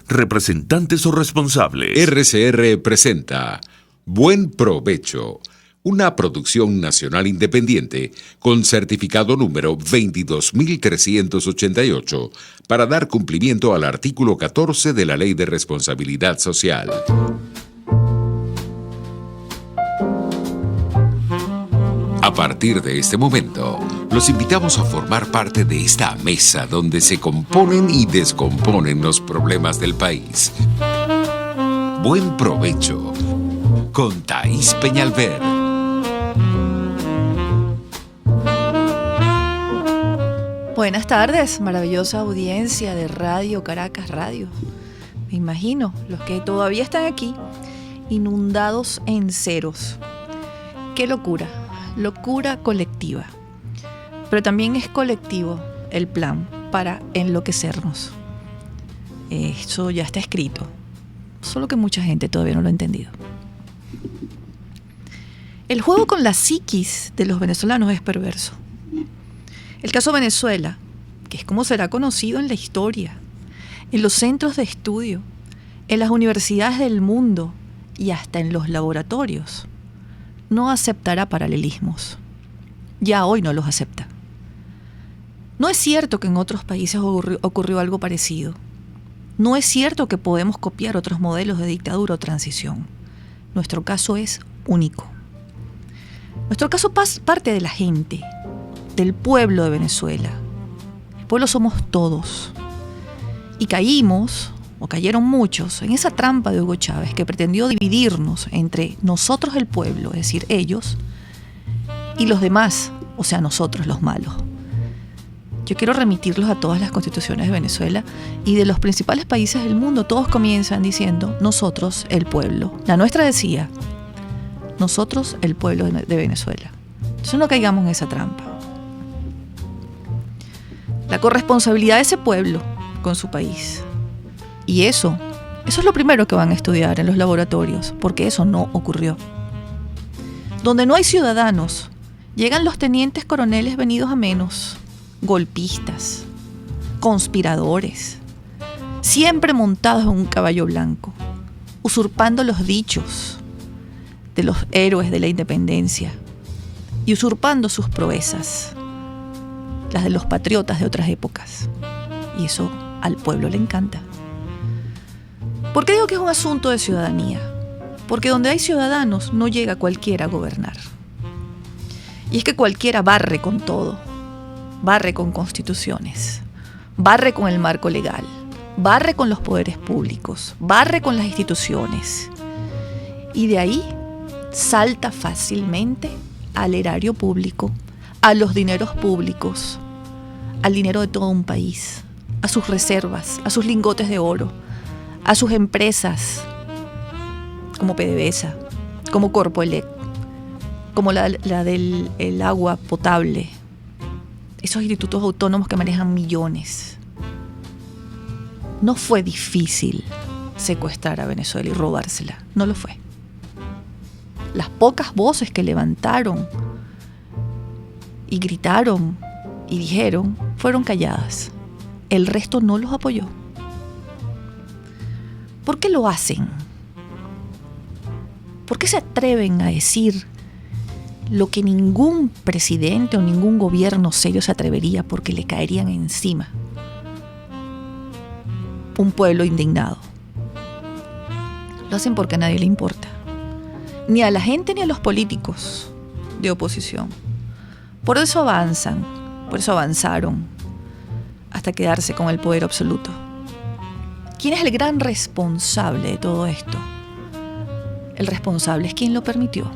representantes o responsables. RCR presenta Buen Provecho, una producción nacional independiente con certificado número 22388 para dar cumplimiento al artículo 14 de la Ley de Responsabilidad Social. A partir de este momento, los invitamos a formar parte de esta mesa donde se componen y descomponen los problemas del país. Buen Provecho con Thaís Peñalver. Buenas tardes, maravillosa audiencia de Radio Caracas Radio. Me imagino los que todavía están aquí, inundados en ceros. ¡Qué locura! Locura colectiva. Pero también es colectivo el plan para enloquecernos. Eso ya está escrito, solo que mucha gente todavía no lo ha entendido. El juego con la psiquis de los venezolanos es perverso. El caso Venezuela, que es como será conocido en la historia, en los centros de estudio, en las universidades del mundo y hasta en los laboratorios, no aceptará paralelismos. Ya hoy no los acepta. No es cierto que en otros países ocurrió algo parecido. No es cierto que podemos copiar otros modelos de dictadura o transición. Nuestro caso es único. Nuestro caso parte de la gente, del pueblo de Venezuela. El pueblo somos todos. Y cayeron muchos en esa trampa de Hugo Chávez que pretendió dividirnos entre nosotros el pueblo, es decir, ellos, y los demás, o sea, nosotros los malos. Yo quiero remitirlos a todas las constituciones de Venezuela y de los principales países del mundo. Todos comienzan diciendo, nosotros el pueblo. La nuestra decía, nosotros el pueblo de Venezuela. Entonces no caigamos en esa trampa. La corresponsabilidad de ese pueblo con su país. Y eso es lo primero que van a estudiar en los laboratorios, porque eso no ocurrió. Donde no hay ciudadanos, llegan los tenientes coroneles venidos a menos, golpistas, conspiradores, siempre montados en un caballo blanco, usurpando los dichos de los héroes de la independencia y usurpando sus proezas, las de los patriotas de otras épocas. Y eso al pueblo le encanta. ¿Por qué digo que es un asunto de ciudadanía? Porque donde hay ciudadanos no llega cualquiera a gobernar. Y es que cualquiera barre con todo. Barre con constituciones. Barre con el marco legal. Barre con los poderes públicos. Barre con las instituciones. Y de ahí salta fácilmente al erario público, a los dineros públicos, al dinero de todo un país, a sus reservas, a sus lingotes de oro, a sus empresas como PDVSA, como Corpoelec, como la del agua potable, esos institutos autónomos que manejan millones. No fue difícil secuestrar a Venezuela y robársela, no lo fue. Las pocas voces que levantaron y gritaron y dijeron fueron calladas. El resto no los apoyó. ¿Por qué lo hacen? ¿Por qué se atreven a decir lo que ningún presidente o ningún gobierno serio se atrevería porque le caerían encima? Un pueblo indignado. Lo hacen porque a nadie le importa. Ni a la gente ni a los políticos de oposición. Por eso avanzan, por eso avanzaron hasta quedarse con el poder absoluto. ¿Quién es el gran responsable de todo esto? El responsable es quien lo permitió.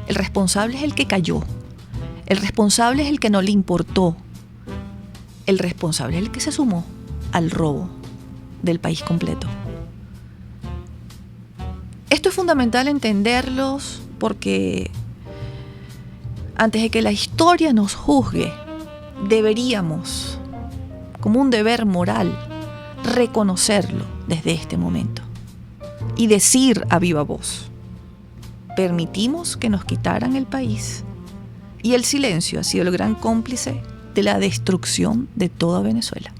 El responsable es el que cayó. El responsable es el que no le importó. El responsable es el que se sumó al robo del país completo. Esto es fundamental entenderlos porque antes de que la historia nos juzgue, deberíamos, como un deber moral, reconocerlo desde este momento y decir a viva voz: permitimos que nos quitaran el país y el silencio ha sido el gran cómplice de la destrucción de toda Venezuela.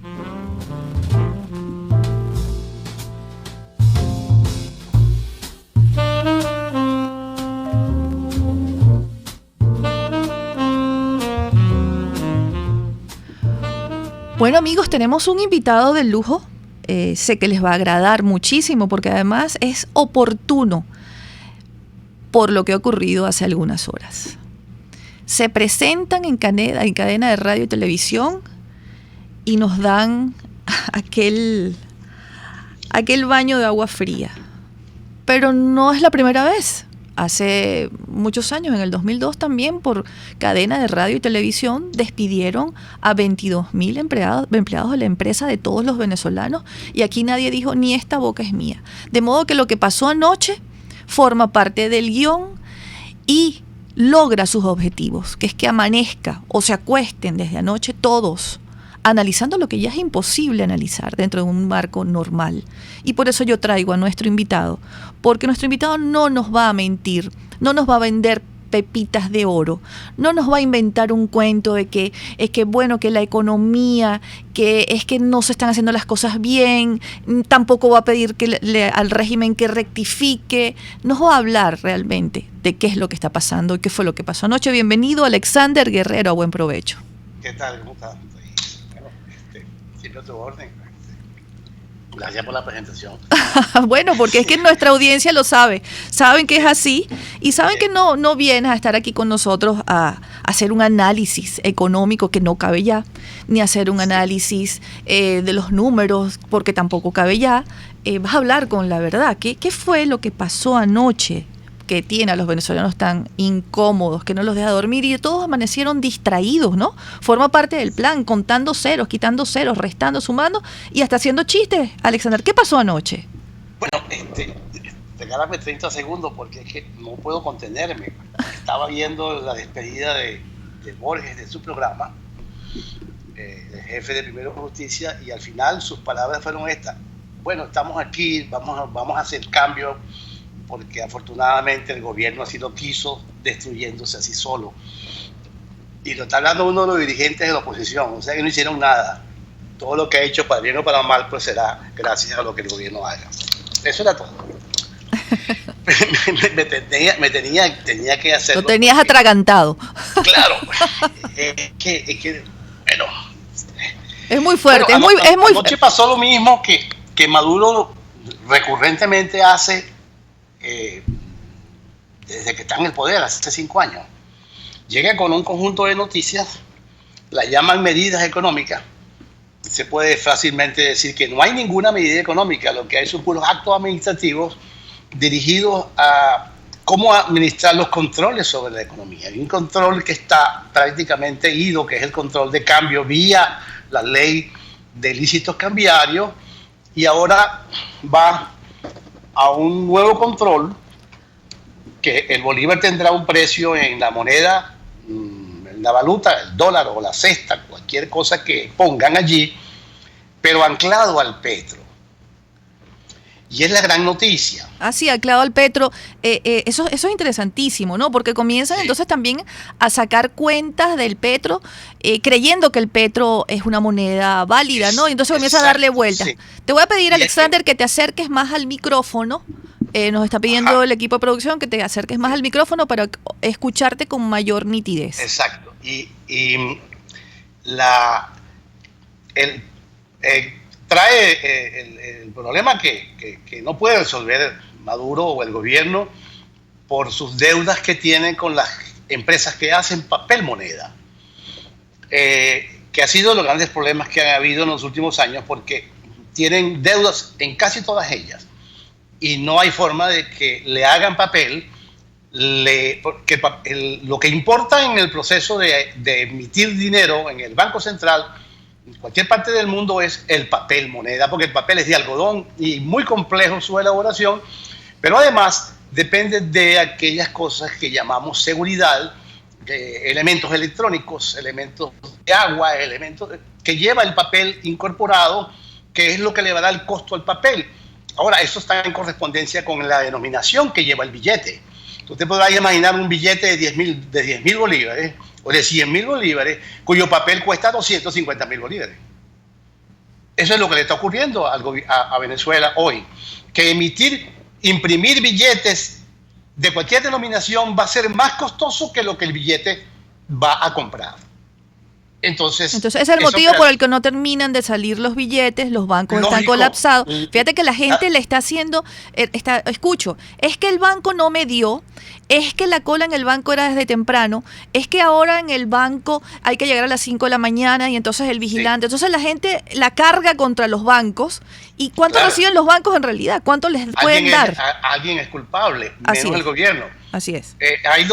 Bueno, amigos, tenemos un invitado de lujo. Sé que les va a agradar muchísimo porque además es oportuno por lo que ha ocurrido hace algunas horas. Se presentan en cadena de radio y televisión y nos dan aquel baño de agua fría. Pero no es la primera vez. Hace muchos años, en el 2002 también, por cadena de radio y televisión, despidieron a 22.000 empleados de la empresa de todos los venezolanos, y aquí nadie dijo, ni esta boca es mía. De modo que lo que pasó anoche forma parte del guión y logra sus objetivos, que es que amanezca o se acuesten desde anoche todos analizando lo que ya es imposible analizar dentro de un marco normal. Y por eso yo traigo a nuestro invitado, porque nuestro invitado no nos va a mentir, no nos va a vender pepitas de oro, no nos va a inventar un cuento de que es que bueno, que la economía, que es que no se están haciendo las cosas bien, tampoco va a pedir al régimen que rectifique, nos va a hablar realmente de qué es lo que está pasando y qué fue lo que pasó anoche. Bienvenido, Alexander Guerrero, a buen provecho. ¿Qué tal? ¿Cómo estás? Siempre a tu orden. Gracias por la presentación. Bueno, porque es que nuestra audiencia lo sabe. Saben que es así y saben que no vienes a estar aquí con nosotros a hacer un análisis económico que no cabe ya, ni hacer un análisis de los números porque tampoco cabe ya. Vas a hablar con la verdad. ¿Qué fue lo que pasó anoche que tiene a los venezolanos tan incómodos, que no los deja dormir y todos amanecieron distraídos, ¿no? Forma parte del plan, contando ceros, quitando ceros, restando, sumando y hasta haciendo chistes. Alexander, ¿qué pasó anoche? Bueno, regálame 30 segundos porque es que no puedo contenerme. Estaba viendo la despedida de Borges de su programa, el jefe de Primero Justicia, y al final sus palabras fueron estas: bueno, estamos aquí, vamos a hacer cambios porque afortunadamente el gobierno así lo quiso, destruyéndose así solo. Y lo está hablando uno de los dirigentes de la oposición, o sea que no hicieron nada. Todo lo que ha hecho, para bien o para mal, pues será gracias a lo que el gobierno haga. Eso era todo. tenía que hacerlo. Lo tenías atragantado. Claro. Es que, bueno. Es muy fuerte, bueno, es muy anoche pasó lo mismo que Maduro recurrentemente hace desde que está en el poder, hace 5 años. Llega con un conjunto de noticias, las llaman medidas económicas. Se puede fácilmente decir que no hay ninguna medida económica, lo que hay son puros actos administrativos dirigidos a cómo administrar los controles sobre la economía. Hay un control que está prácticamente ido, que es el control de cambio vía la ley de ilícitos cambiarios, y ahora va a un nuevo control, que el bolívar tendrá un precio en la moneda, en la valuta, el dólar o la cesta, cualquier cosa que pongan allí, pero anclado al petro. Y es la gran noticia. Así, anclado al petro. Eso es interesantísimo, ¿no? Porque comienzan entonces también a sacar cuentas del petro, creyendo que el petro es una moneda válida, ¿no? Y entonces comienza a darle vueltas. Sí. Te voy a pedir, Alexander, que te acerques más al micrófono. Nos está pidiendo el equipo de producción que te acerques más al micrófono para escucharte con mayor nitidez. Exacto. Trae el problema que no puede resolver Maduro o el gobierno por sus deudas que tienen con las empresas que hacen papel moneda, que ha sido los grandes problemas que han habido en los últimos años, porque tienen deudas en casi todas ellas y no hay forma de que le hagan papel. Porque lo que importa en el proceso de emitir dinero en el Banco Central en cualquier parte del mundo es el papel moneda, porque el papel es de algodón y muy complejo su elaboración, pero además depende de aquellas cosas que llamamos seguridad, elementos electrónicos, elementos de agua, elementos que lleva el papel incorporado, que es lo que le va a dar el costo al papel. Ahora, eso está en correspondencia con la denominación que lleva el billete. Usted podrá imaginar un billete de 10.000 bolívares o de 100.000 bolívares, cuyo papel cuesta 250.000 bolívares. Eso es lo que le está ocurriendo a Venezuela hoy, que imprimir billetes de cualquier denominación va a ser más costoso que lo que el billete va a comprar. Entonces ese es el motivo por el que no terminan de salir los billetes, los bancos están colapsados. Fíjate que la gente le está haciendo, es que el banco no me dio, es que la cola en el banco era desde temprano, es que ahora en el banco hay que llegar a las 5 de la mañana y entonces el vigilante, entonces la gente la carga contra los bancos. ¿Y cuánto reciben los bancos en realidad? ¿Cuánto les pueden dar? Alguien es culpable, Así menos es. el gobierno. Así es. Hay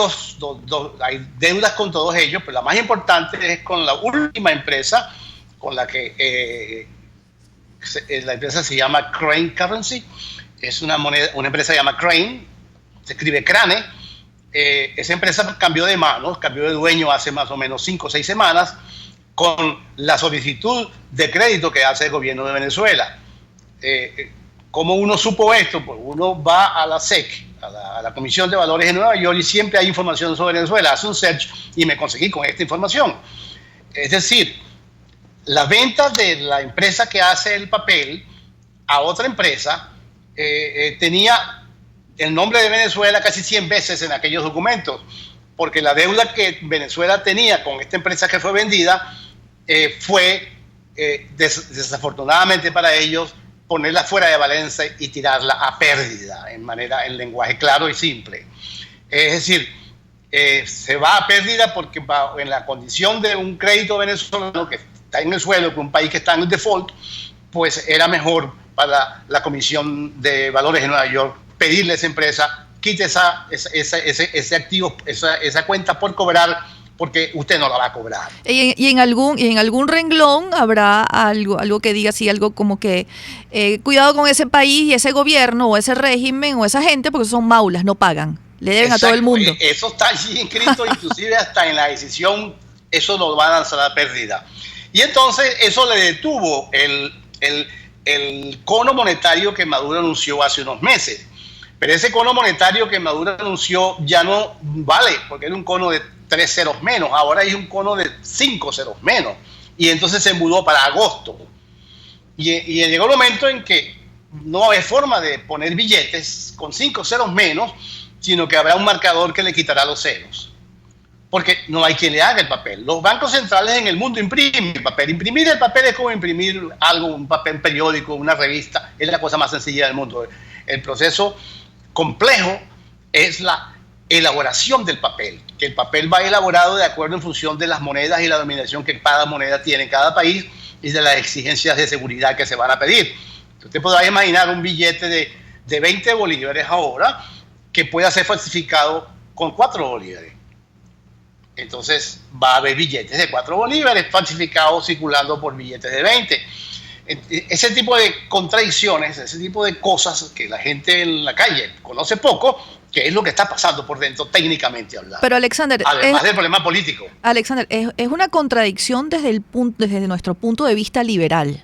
hay deudas con todos ellos, pero la más importante es con la última empresa, con la que la empresa se llama Crane Currency. Es una empresa que se llama Crane, se escribe Crane. Esa empresa cambió de manos, cambió de dueño hace más o menos 5 o 6 semanas con la solicitud de crédito que hace el gobierno de Venezuela. ¿Cómo uno supo esto? Pues uno va a la SEC, a la Comisión de Valores de Nueva York, y siempre hay información sobre Venezuela. Hace un search y me conseguí con esta información. Es decir, la venta de la empresa que hace el papel a otra empresa tenía el nombre de Venezuela casi 100 veces en aquellos documentos, porque la deuda que Venezuela tenía con esta empresa que fue vendida fue, desafortunadamente para ellos, ponerla fuera de balanza y tirarla a pérdida, en lenguaje claro y simple. Es decir, se va a pérdida porque en la condición de un crédito venezolano que está en el suelo, que un país que está en el default, pues era mejor para la Comisión de Valores de Nueva York pedirle a esa empresa, quite ese activo, esa cuenta por cobrar, porque usted no la va a cobrar. Y en algún renglón habrá algo que diga así, algo como que cuidado con ese país y ese gobierno o ese régimen o esa gente, porque son maulas, no pagan, le deben a todo el mundo. Eso está allí inscrito, inclusive hasta en la decisión, eso lo va a lanzar a pérdida. Y entonces eso le detuvo el cono monetario que Maduro anunció hace unos meses. Pero ese cono monetario que Maduro anunció ya no vale, porque era un cono de 3 ceros menos, ahora hay un cono de 5 ceros menos, y entonces se mudó para agosto. Y llegó el momento en que no hay forma de poner billetes con 5 ceros menos, sino que habrá un marcador que le quitará los ceros, porque no hay quien le haga el papel. Los bancos centrales en el mundo imprimen el papel. Imprimir el papel es como imprimir algo, un papel, un periódico, una revista, es la cosa más sencilla del mundo. El proceso complejo es la elaboración del papel, que el papel va elaborado de acuerdo en función de las monedas y la dominación que cada moneda tiene en cada país y de las exigencias de seguridad que se van a pedir. Usted podrá imaginar un billete de 20 bolívares ahora que pueda ser falsificado con 4 bolívares. Entonces va a haber billetes de 4 bolívares falsificados circulando por billetes de 20. Ese tipo de contradicciones, ese tipo de cosas que la gente en la calle conoce poco, que es lo que está pasando por dentro técnicamente hablando. Pero Alexander, además del problema político. Alexander, es una contradicción desde nuestro punto de vista liberal.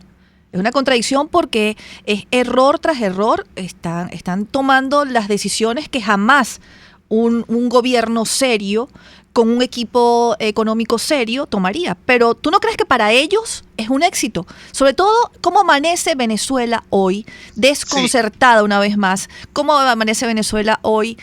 Es una contradicción porque es error tras error, están tomando las decisiones que jamás un gobierno serio con un equipo económico serio tomaría. Pero ¿tú no crees que para ellos es un éxito? Sobre todo, ¿cómo amanece Venezuela hoy? Desconcertada una vez más. ¿Cómo amanece Venezuela hoy?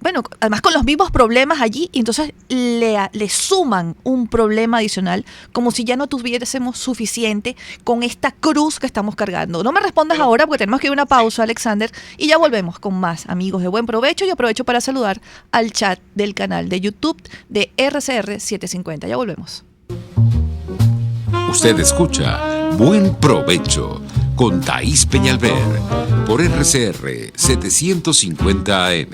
Bueno, además con los mismos problemas allí, y entonces le suman un problema adicional, como si ya no tuviésemos suficiente con esta cruz que estamos cargando. No me respondas ahora porque tenemos que ir a una pausa, Alexander, y ya volvemos con más. Amigos, de buen provecho, y aprovecho para saludar al chat del canal de YouTube de RCR 750. Ya volvemos. Usted escucha Buen Provecho con Thaís Peñalver por RCR 750 AM.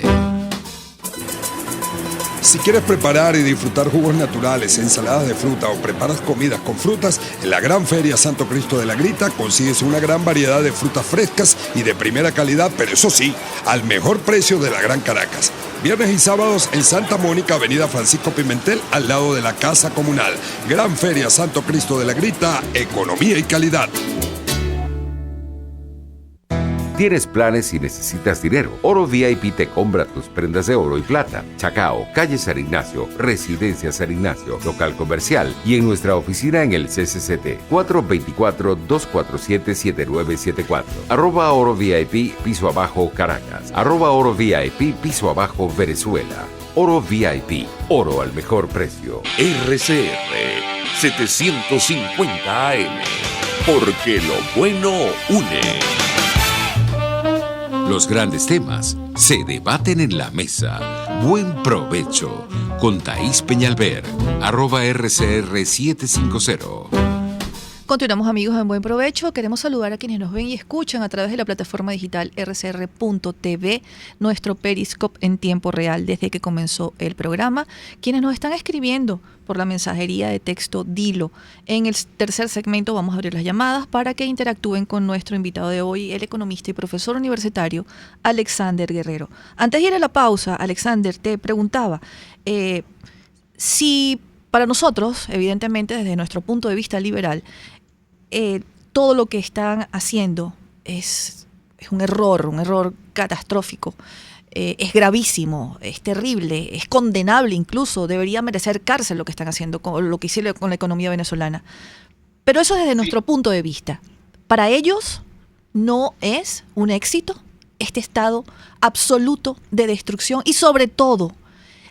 Si quieres preparar y disfrutar jugos naturales, ensaladas de fruta o preparas comidas con frutas, en la Gran Feria Santo Cristo de la Grita consigues una gran variedad de frutas frescas y de primera calidad, pero eso sí, al mejor precio de la Gran Caracas. Viernes y sábados en Santa Mónica, Avenida Francisco Pimentel, al lado de la Casa Comunal. Gran Feria Santo Cristo de la Grita, economía y calidad. ¿Tienes planes y necesitas dinero? Oro VIP te compra tus prendas de oro y plata. Chacao, calle San Ignacio, Residencia San Ignacio, local comercial y en nuestra oficina en el CCCT, 424-247-7974. @Oro VIP, piso abajo Caracas. @Oro VIP, piso abajo Venezuela. Oro VIP, oro al mejor precio. RCR 750 AM, porque lo bueno une. Los grandes temas se debaten en la mesa. Buen provecho con Thaís Peñalver, @RCR750. Continuamos, amigos, en Buen Provecho. Queremos saludar a quienes nos ven y escuchan a través de la plataforma digital rcr.tv, nuestro Periscope en tiempo real desde que comenzó el programa. Quienes nos están escribiendo por la mensajería de texto Dilo. En el tercer segmento vamos a abrir las llamadas para que interactúen con nuestro invitado de hoy, el economista y profesor universitario Alexander Guerrero. Antes de ir a la pausa, Alexander, te preguntaba si para nosotros, evidentemente desde nuestro punto de vista liberal, todo lo que están haciendo es un error catastrófico, es gravísimo, es terrible, es condenable incluso, debería merecer cárcel lo que están haciendo, con lo que hicieron con la economía venezolana. Pero eso desde nuestro punto de vista. Para ellos no es un éxito este estado absoluto de destrucción y sobre todo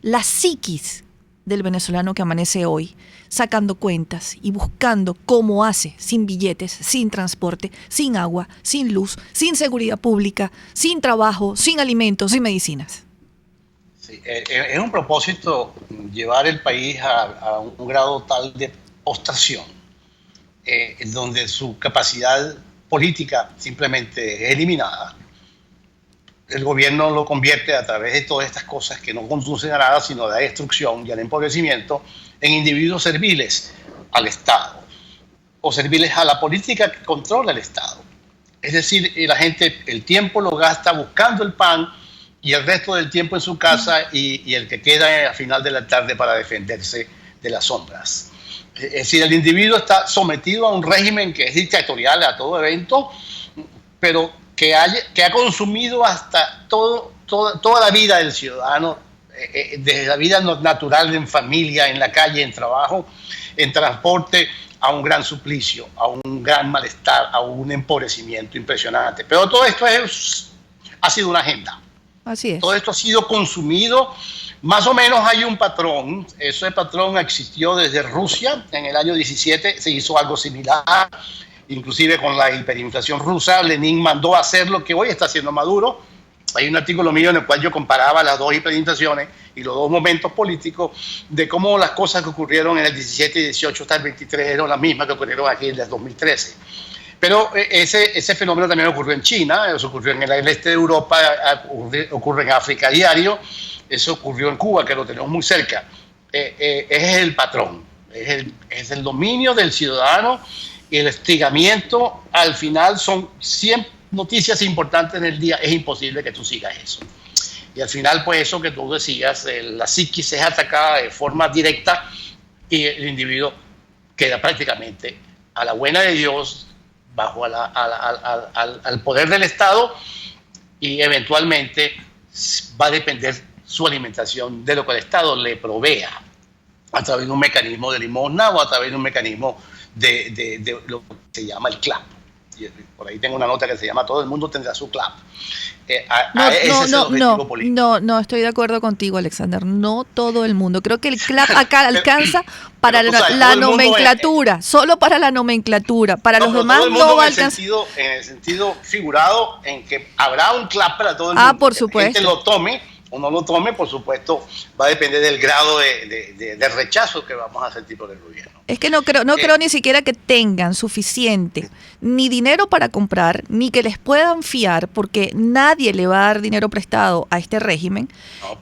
la psiquis del venezolano que amanece hoy, sacando cuentas y buscando cómo hace, sin billetes, sin transporte, sin agua, sin luz, sin seguridad pública, sin trabajo, sin alimentos, sin medicinas. Sí, es un propósito llevar el país a un grado tal de postración, donde su capacidad política simplemente es eliminada. El gobierno lo convierte a través de todas estas cosas que no conducen a nada, sino a la destrucción y al empobrecimiento, en individuos serviles al Estado o serviles a la política que controla el Estado. Es decir, la gente el tiempo lo gasta buscando el pan y el resto del tiempo en su casa y el que queda al final de la tarde para defenderse de las sombras. Es decir, el individuo está sometido a un régimen que es dictatorial a todo evento, pero que ha consumido hasta toda la vida del ciudadano, desde la vida natural en familia, en la calle, en trabajo, en transporte, a un gran suplicio, a un gran malestar, a un empobrecimiento impresionante. Pero todo esto ha sido una agenda. Así es. Todo esto ha sido consumido. Más o menos hay un patrón. Ese patrón existió desde Rusia. En el año 17 se hizo algo similar. Inclusive con la hiperinflación rusa, Lenin mandó a hacer lo que hoy está haciendo Maduro. Hay un artículo mío en el cual yo comparaba las dos hiperinflaciones y los dos momentos políticos de cómo las cosas que ocurrieron en el 17 y 18 hasta el 23 eran las mismas que ocurrieron aquí en el 2013. Pero ese fenómeno también ocurrió en China, eso ocurrió en el este de Europa, ocurre en África a diario, eso ocurrió en Cuba, que lo tenemos muy cerca. Es el patrón, es el dominio del ciudadano. Y el hostigamiento, al final son 100 noticias importantes en el día, es imposible que tú sigas eso. Y al final, pues eso que tú decías, la psiquis es atacada de forma directa y el individuo queda prácticamente a la buena de Dios, bajo al poder del Estado, y eventualmente va a depender su alimentación de lo que el Estado le provea, a través de un mecanismo de limosna o a través de un mecanismo de lo que se llama el CLAP. Por ahí tengo una nota que se llama "Todo el mundo tendrá su CLAP". No, estoy de acuerdo contigo, Alexander. No todo el mundo. Creo que el CLAP acá alcanza para la nomenclatura, solo para la nomenclatura. Para los demás no va a alcanzar. En el sentido figurado, en que habrá un CLAP para todo el mundo. Por supuesto. Que la gente lo tome o no lo tome, por supuesto, va a depender del grado de rechazo que vamos a sentir por el gobierno. Es que no creo ni siquiera que tengan suficiente ni dinero para comprar, ni que les puedan fiar, porque nadie le va a dar dinero prestado a este régimen. No,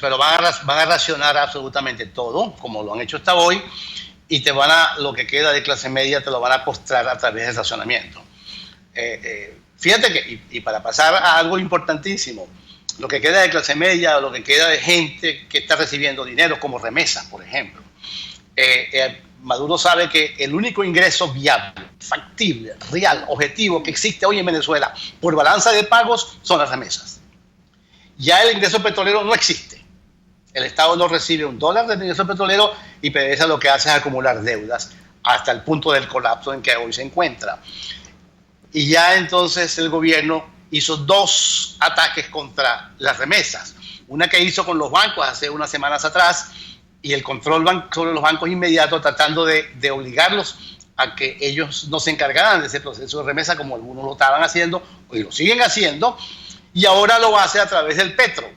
pero van a racionar absolutamente todo, como lo han hecho hasta hoy, y lo que queda de clase media te lo van a postrar a través del racionamiento. Fíjate que, y para pasar a algo importantísimo, lo que queda de clase media o lo que queda de gente que está recibiendo dinero como remesas, por ejemplo. Maduro sabe que el único ingreso viable, factible, real, objetivo que existe hoy en Venezuela por balanza de pagos son las remesas. Ya el ingreso petrolero no existe. El Estado no recibe $1 del ingreso petrolero y PDVSA lo que hace es acumular deudas hasta el punto del colapso en que hoy se encuentra. Y ya entonces el gobierno hizo 2 ataques contra las remesas. Una que hizo con los bancos hace unas semanas atrás y el control sobre los bancos inmediato, tratando de obligarlos a que ellos no se encargaran de ese proceso de remesa como algunos lo estaban haciendo y lo siguen haciendo, y ahora lo hace a través del petro.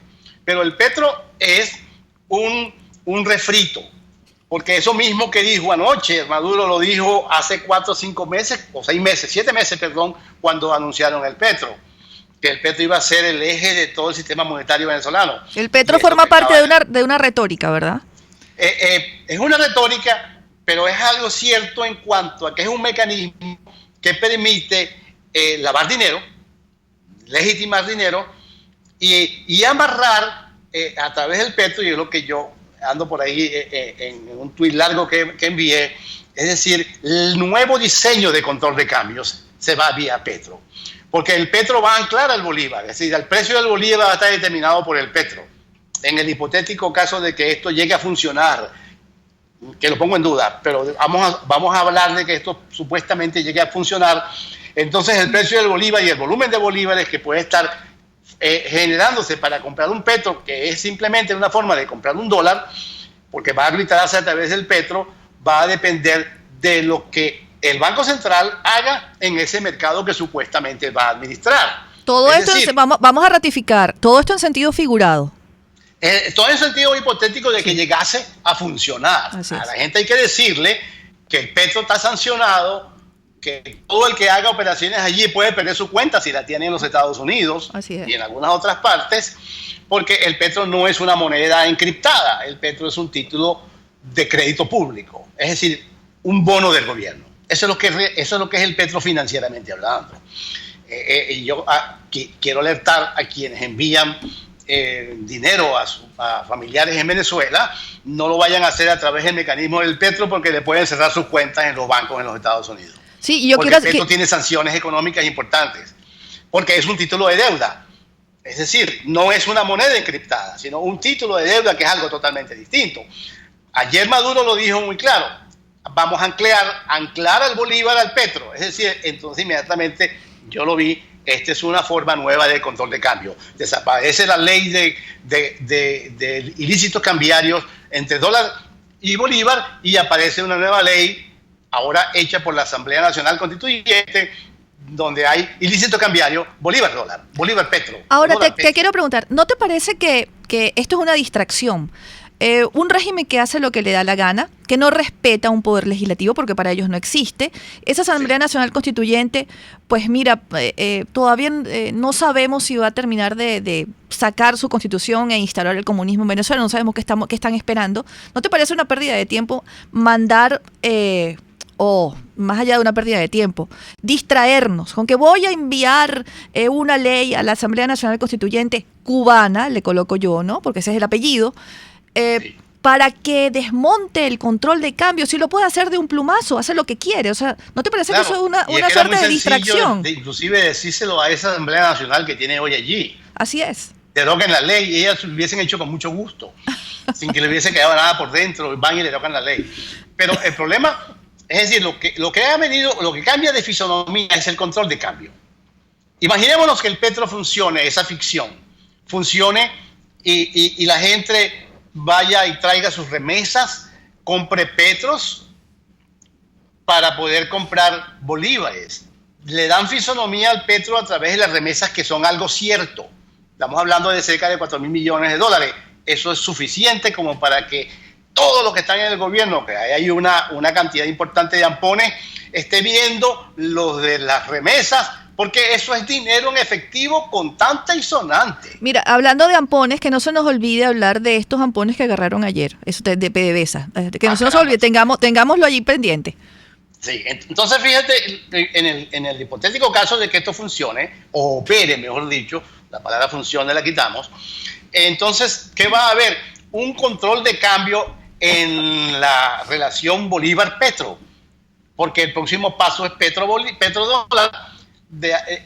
Pero el petro es un refrito, porque eso mismo que dijo anoche, Maduro lo dijo hace 4 o 5 meses, o 6 meses, 7 meses, perdón, cuando anunciaron el petro, que el petro iba a ser el eje de todo el sistema monetario venezolano. El petro forma parte de una retórica, ¿verdad? Es una retórica, pero es algo cierto en cuanto a que es un mecanismo que permite lavar dinero, legitimar dinero y amarrar a través del petro, y es lo que yo ando por ahí en un tuit largo que envié, es decir, el nuevo diseño de control de cambios se va vía petro, porque el petro va a anclar al bolívar, es decir, el precio del bolívar va a estar determinado por el petro. En el hipotético caso de que esto llegue a funcionar, que lo pongo en duda, pero vamos a hablar de que esto supuestamente llegue a funcionar, entonces el precio del bolívar y el volumen de bolívares que puede estar generándose para comprar un petro, que es simplemente una forma de comprar un dólar, porque va a arbitrarse a través del petro, va a depender de lo que el Banco Central haga en ese mercado que supuestamente va a administrar. Todo esto, vamos a ratificar, todo esto en sentido figurado. Todo en sentido hipotético de que llegase a funcionar. A la gente hay que decirle que el petro está sancionado, que todo el que haga operaciones allí puede perder su cuenta si la tiene en los Estados Unidos y en algunas otras partes, porque el petro no es una moneda encriptada, el petro es un título de crédito público, es decir, un bono del gobierno. Eso es lo que es el petro financieramente hablando. Y yo quiero alertar a quienes envían dinero a familiares en Venezuela, no lo vayan a hacer a través del mecanismo del petro, porque le pueden cerrar sus cuentas en los bancos en los Estados Unidos. Sí, porque el petro tiene sanciones económicas importantes, porque es un título de deuda, es decir, no es una moneda encriptada, sino un título de deuda, que es algo totalmente distinto. Ayer Maduro lo dijo muy claro: vamos a anclar al bolívar al petro, es decir, entonces inmediatamente yo lo vi. Esta es una forma nueva de control de cambio. Desaparece la ley de ilícitos cambiarios entre dólar y bolívar, y aparece una nueva ley, ahora hecha por la Asamblea Nacional Constituyente, donde hay ilícito cambiario bolívar-dólar, bolívar-petro. Ahora te quiero preguntar, ¿no te parece que esto es una distracción? Un régimen que hace lo que le da la gana, que no respeta un poder legislativo porque para ellos no existe. Esa Asamblea Nacional Constituyente, pues mira, todavía no sabemos si va a terminar de sacar su constitución e instalar el comunismo en Venezuela, no sabemos qué están esperando. ¿No te parece una pérdida de tiempo mandar, o más allá de una pérdida de tiempo, distraernos con que voy a enviar una ley a la Asamblea Nacional Constituyente cubana, le coloco yo, ¿no? Porque ese es el apellido, para que desmonte el control de cambio? Si lo puede hacer de un plumazo, hace lo que quiere. O sea, ¿no te parece que eso es una suerte de distracción? Inclusive decírselo a esa Asamblea Nacional que tiene hoy allí. Así es. Deroguen la ley, y ellas lo hubiesen hecho con mucho gusto, sin que le hubiese quedado nada por dentro, van y le derogan la ley. Pero el problema, es decir, lo que cambia de fisonomía es el control de cambio. Imaginémonos que el petro funcione, esa ficción, funcione y la gente vaya y traiga sus remesas, compre petros para poder comprar bolívares. Le dan fisonomía al petro a través de las remesas, que son algo cierto. Estamos hablando de cerca de 4.000 millones de dólares. Eso es suficiente como para que todos los que están en el gobierno, que hay una cantidad importante de ampones, esté viendo los de las remesas, porque eso es dinero en efectivo contante y sonante. Mira, hablando de ampones, que no se nos olvide hablar de estos ampones que agarraron ayer, eso de PDVSA, que no se nos olvide, tengámoslo allí pendiente. Sí, entonces fíjate, en el hipotético caso de que esto funcione, o opere, mejor dicho, la palabra funcione la quitamos, entonces, ¿qué va a haber? Un control de cambio en la relación Bolívar-Petro, porque el próximo paso es petrodólar.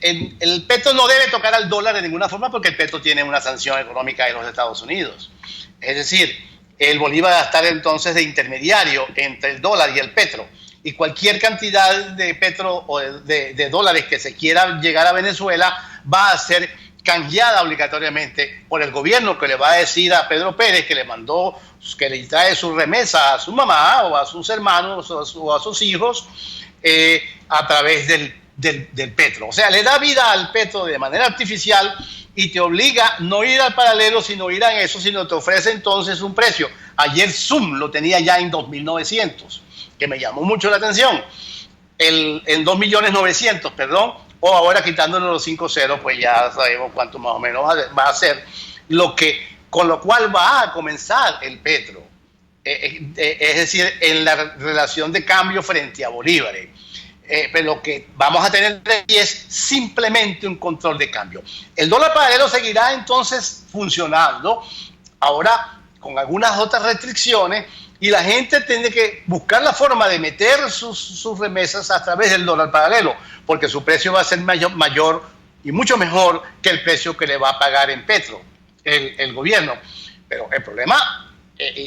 El petro no debe tocar al dólar de ninguna forma, porque el petro tiene una sanción económica de los Estados Unidos. Es decir, el bolívar va a estar entonces de intermediario entre el dólar y el petro, y cualquier cantidad de petro o de dólares que se quiera llegar a Venezuela va a ser canjeada obligatoriamente por el gobierno, que le va a decir a Pedro Pérez que le mandó, que le trae su remesa a su mamá o a sus hermanos o a sus hijos a través del petro. O sea, le da vida al petro de manera artificial y te obliga no ir al paralelo, sino ir a eso, sino te ofrece entonces un precio. Ayer Zoom lo tenía ya en 2.900, que me llamó mucho la atención. En 2.900.000, perdón, o ahora quitándole los 5 ceros, pues ya sabemos cuánto más o menos va a ser, con lo cual va a comenzar el petro. Es decir, en la relación de cambio frente a bolívares. Pero lo que vamos a tener aquí es simplemente un control de cambio. El dólar paralelo seguirá entonces funcionando, ahora con algunas otras restricciones, y la gente tiene que buscar la forma de meter sus remesas a través del dólar paralelo, porque su precio va a ser mayor y mucho mejor que el precio que le va a pagar en petro el gobierno. Pero el problema,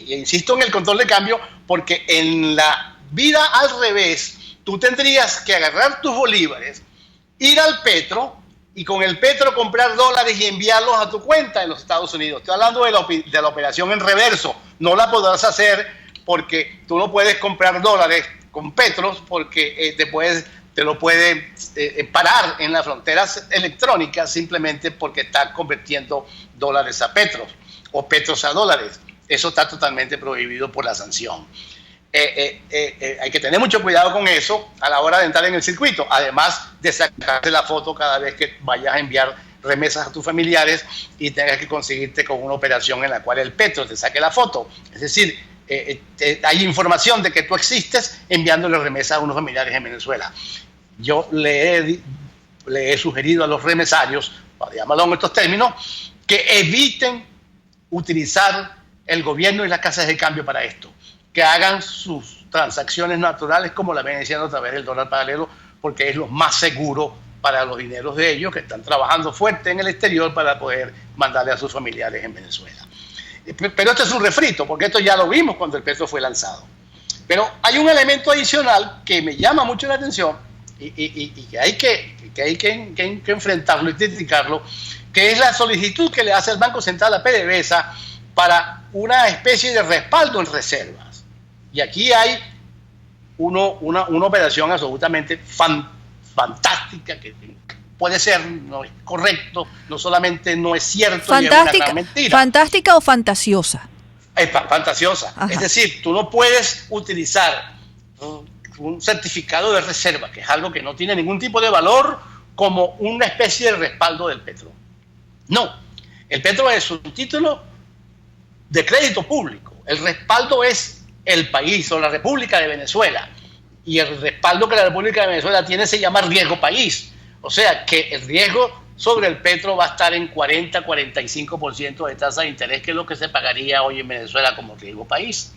insisto en el control de cambio, porque en la vida al revés, tú tendrías que agarrar tus bolívares, ir al petro y con el petro comprar dólares y enviarlos a tu cuenta en los Estados Unidos. Estoy hablando de la operación en reverso. No la podrás hacer porque tú no puedes comprar dólares con petros porque te lo pueden parar en las fronteras electrónicas simplemente porque estás convirtiendo dólares a petros o petros a dólares. Eso está totalmente prohibido por la sanción. Hay que tener mucho cuidado con eso a la hora de entrar en el circuito, además de sacarte la foto cada vez que vayas a enviar remesas a tus familiares y tengas que conseguirte con una operación en la cual el petro te saque la foto. Es decir, hay información de que tú existes enviándole remesas a unos familiares en Venezuela. Yo le he sugerido a los remesarios, para llamarlo en estos términos, que eviten utilizar el gobierno y las casas de cambio para esto, que hagan sus transacciones naturales como la ven haciendo a través del dólar paralelo, porque es lo más seguro para los dineros de ellos que están trabajando fuerte en el exterior para poder mandarle a sus familiares en Venezuela. Pero esto es un refrito, porque esto ya lo vimos cuando el petro fue lanzado. Pero hay un elemento adicional que me llama mucho la atención y que hay que enfrentarlo y criticarlo, que es la solicitud que le hace el Banco Central a PDVSA para una especie de respaldo en reservas. Y aquí hay una operación absolutamente fantástica, que puede ser, no es correcto, no solamente no es cierto, fantástica, y es una gran mentira. ¿Fantástica o fantasiosa? Es fantasiosa. Ajá. Es decir, tú no puedes utilizar un certificado de reserva, que es algo que no tiene ningún tipo de valor, como una especie de respaldo del petro. No, el petro es un título de crédito público. El respaldo es el país o la República de Venezuela. Y el respaldo que la República de Venezuela tiene se llama riesgo país. O sea que el riesgo sobre el petro va a estar en 40-45% de tasa de interés, que es lo que se pagaría hoy en Venezuela como riesgo país.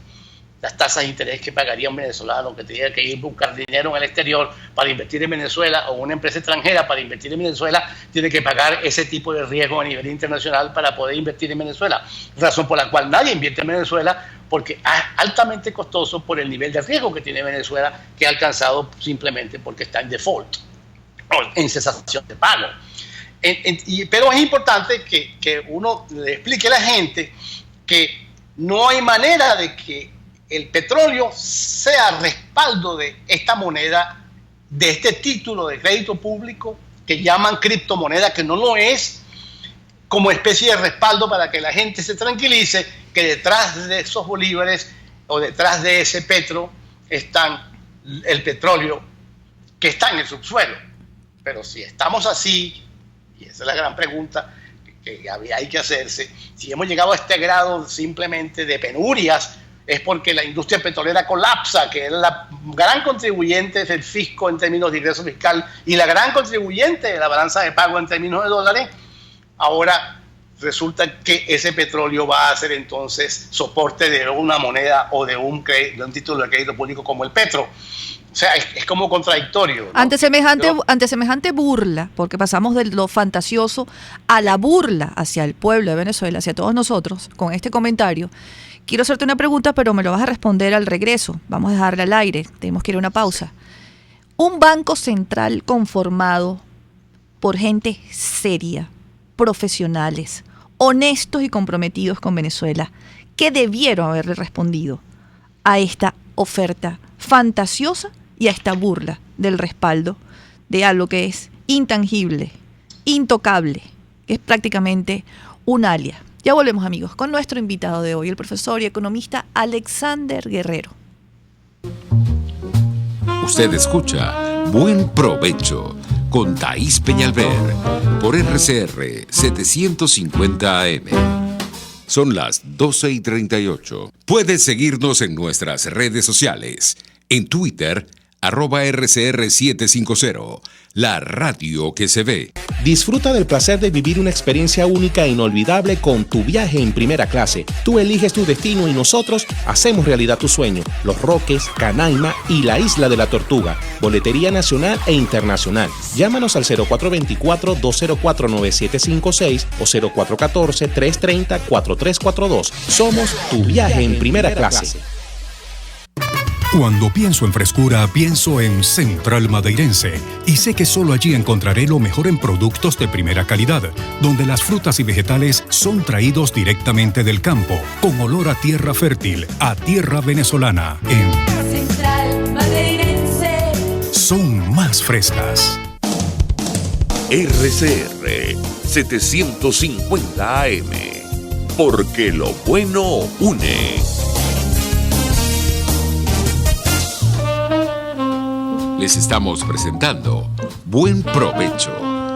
Las tasas de interés que pagaría un venezolano que tenía que ir a buscar dinero en el exterior para invertir en Venezuela, o una empresa extranjera para invertir en Venezuela, tiene que pagar ese tipo de riesgo a nivel internacional para poder invertir en Venezuela. Razón por la cual nadie invierte en Venezuela, porque es altamente costoso por el nivel de riesgo que tiene Venezuela, que ha alcanzado simplemente porque está en default o en cesación de pago. Pero es importante que uno le explique a la gente que no hay manera de que el petróleo sea respaldo de esta moneda, de este título de crédito público que llaman criptomoneda, que no lo es, como especie de respaldo para que la gente se tranquilice que detrás de esos bolívares o detrás de ese petro están el petróleo que está en el subsuelo. Pero si estamos así, y esa es la gran pregunta que hay que hacerse, si hemos llegado a este grado simplemente de penurias, es porque la industria petrolera colapsa, que es la gran contribuyente del fisco en términos de ingreso fiscal y la gran contribuyente de la balanza de pago en términos de dólares. Ahora resulta que ese petróleo va a ser entonces soporte de una moneda o de un título de crédito público como el petro. O sea, es como contradictorio, ¿no? Ante semejante burla, porque pasamos de lo fantasioso a la burla hacia el pueblo de Venezuela, hacia todos nosotros, con este comentario. Quiero hacerte una pregunta, pero me lo vas a responder al regreso. Vamos a dejarla al aire, tenemos que ir a una pausa. Un banco central conformado por gente seria, profesionales, honestos y comprometidos con Venezuela, que debieron haberle respondido a esta oferta fantasiosa y a esta burla del respaldo de algo que es intangible, intocable, que es prácticamente un alias. Ya volvemos, amigos, con nuestro invitado de hoy, el profesor y economista Alexander Guerrero. Usted escucha Buen Provecho con Thaís Peñalver por RCR 750 AM. Son las 12:38. Puedes seguirnos en nuestras redes sociales. En Twitter, @RCR750, la radio que se ve. Disfruta del placer de vivir una experiencia única e inolvidable con Tu Viaje en Primera Clase. Tú eliges tu destino y nosotros hacemos realidad tu sueño. Los Roques, Canaima y la Isla de la Tortuga. Boletería nacional e internacional. Llámanos al 0424-204-9756 o 0414-330-4342. Somos Tu Viaje en Primera Clase. Cuando pienso en frescura, pienso en Central Madeirense. Y sé que solo allí encontraré lo mejor en productos de primera calidad, donde las frutas y vegetales son traídos directamente del campo, con olor a tierra fértil, a tierra venezolana. En Central Madeirense son más frescas. RCR 750 AM, porque lo bueno une. Les estamos presentando Buen Provecho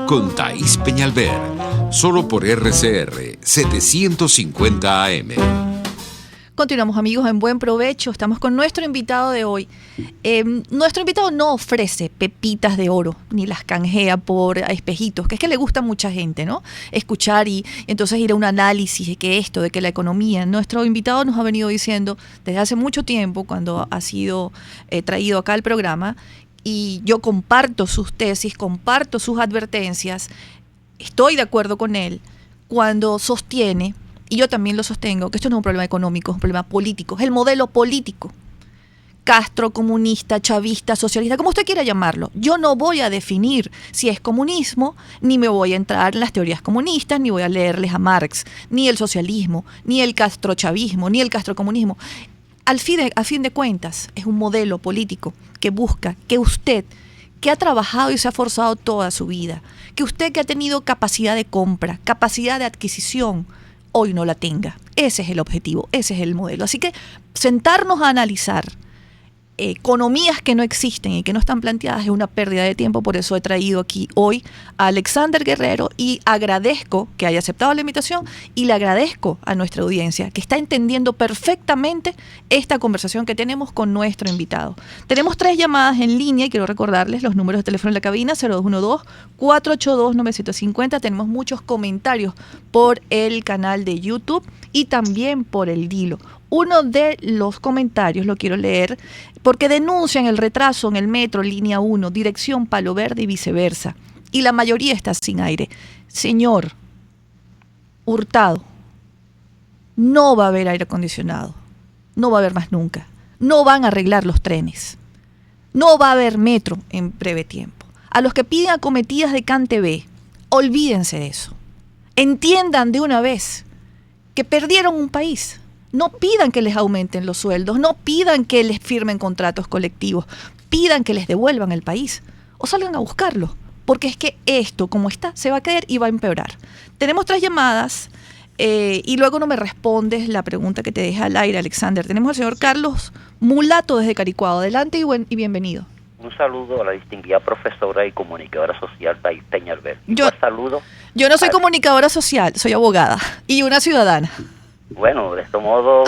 con Thaís Peñalver, solo por RCR 750 AM. Continuamos, amigos, en Buen Provecho. Estamos con nuestro invitado de hoy. Nuestro invitado no ofrece pepitas de oro, ni las canjea por espejitos, que es que le gusta a mucha gente, ¿no? Escuchar y entonces ir a un análisis de que esto, de que la economía. Nuestro invitado nos ha venido diciendo desde hace mucho tiempo, cuando ha sido traído acá al programa, y yo comparto sus tesis, comparto sus advertencias, estoy de acuerdo con él cuando sostiene, y yo también lo sostengo, que esto no es un problema económico, es un problema político, es el modelo político. Castro, comunista, chavista, socialista, como usted quiera llamarlo. Yo no voy a definir si es comunismo, ni me voy a entrar en las teorías comunistas, ni voy a leerles a Marx, ni el socialismo, ni el castrochavismo, ni el castrocomunismo. A fin de cuentas, es un modelo político que busca que usted, que ha trabajado y se ha forzado toda su vida, que usted que ha tenido capacidad de compra, capacidad de adquisición, hoy no la tenga. Ese es el objetivo, ese es el modelo. Así que sentarnos a analizar economías que no existen y que no están planteadas es una pérdida de tiempo. Por eso he traído aquí hoy a Alexander Guerrero y agradezco que haya aceptado la invitación y le agradezco a nuestra audiencia que está entendiendo perfectamente esta conversación que tenemos con nuestro invitado. Tenemos 3 llamadas en línea y quiero recordarles los números de teléfono en la cabina: 0212-482-950. Tenemos muchos comentarios por el canal de YouTube y también por el Dilo. Uno de los comentarios lo quiero leer porque denuncian el retraso en el metro línea 1, dirección Palo Verde y viceversa. Y la mayoría está sin aire. Señor Hurtado, no va a haber aire acondicionado. No va a haber más nunca. No van a arreglar los trenes. No va a haber metro en breve tiempo. A los que piden acometidas de CanTV, olvídense de eso. Entiendan de una vez que perdieron un país. No pidan que les aumenten los sueldos, no pidan que les firmen contratos colectivos, pidan que les devuelvan el país o salgan a buscarlo, porque es que esto, como está, se va a caer y va a empeorar. Tenemos 3 llamadas y luego no me respondes la pregunta que te deja al aire, Alexander. Tenemos al señor Carlos Mulato desde Caricuado. Adelante y bienvenido. Un saludo a la distinguida profesora y comunicadora social Thaís Peñalver. Yo no soy comunicadora social, soy abogada y una ciudadana. Bueno, de este modo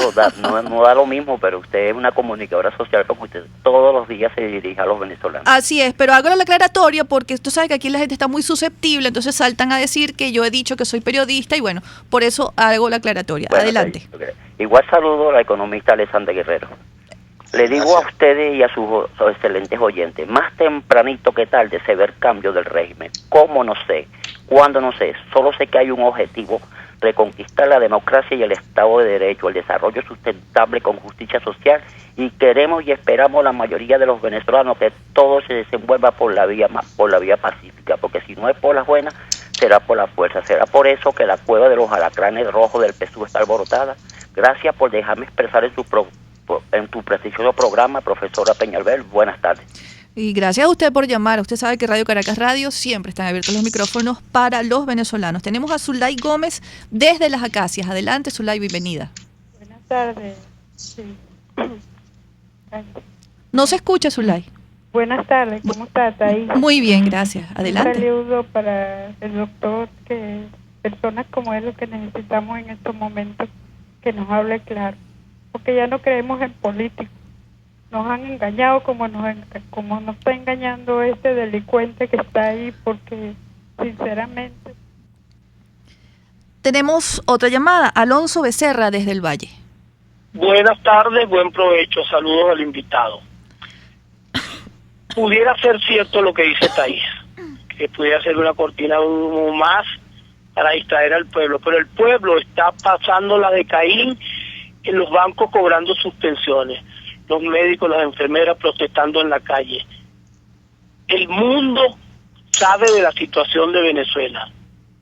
no da lo mismo, pero usted es una comunicadora social porque usted todos los días se dirige a los venezolanos. Así es, pero hago la aclaratoria porque tú sabes que aquí la gente está muy susceptible, entonces saltan a decir que yo he dicho que soy periodista y bueno, por eso hago la aclaratoria. Bueno, adelante. Okay. Igual saludo a la economista Alexander Guerrero. Le digo a ustedes y a sus excelentes oyentes, más tempranito que tarde se ve el cambio del régimen. ¿Cómo? No sé. ¿Cuándo? No sé. Solo sé que hay un objetivo: reconquistar la democracia y el Estado de Derecho, el desarrollo sustentable con justicia social, y queremos y esperamos la mayoría de los venezolanos que todo se desenvuelva por la vía pacífica, porque si no es por las buenas, será por la fuerza. Será por eso que la cueva de los alacranes rojos del Pesú está alborotada. Gracias por dejarme expresar en tu prestigioso programa, profesora Peñalver. Buenas tardes. Y gracias a usted por llamar. Usted sabe que Radio Caracas Radio siempre están abiertos los micrófonos para los venezolanos. Tenemos a Zulay Gómez desde Las Acacias. Adelante, Zulay, bienvenida. Buenas tardes. Sí. No se escucha, Zulay. Buenas tardes, ¿cómo estás ahí? Muy bien, gracias. Adelante. Un saludo para el doctor, que personas como él lo que necesitamos en estos momentos, que nos hable claro, porque ya no creemos en políticos. Nos han engañado como nos está engañando este delincuente que está ahí, porque sinceramente... Tenemos otra llamada, Alonso Becerra desde el Valle. Buenas tardes, buen provecho, saludos al invitado. Pudiera ser cierto lo que dice Thais, que pudiera ser una cortina de humo más para distraer al pueblo, pero el pueblo está pasando la de Caín en los bancos cobrando sus pensiones, los médicos, las enfermeras protestando en la calle. El mundo sabe de la situación de Venezuela.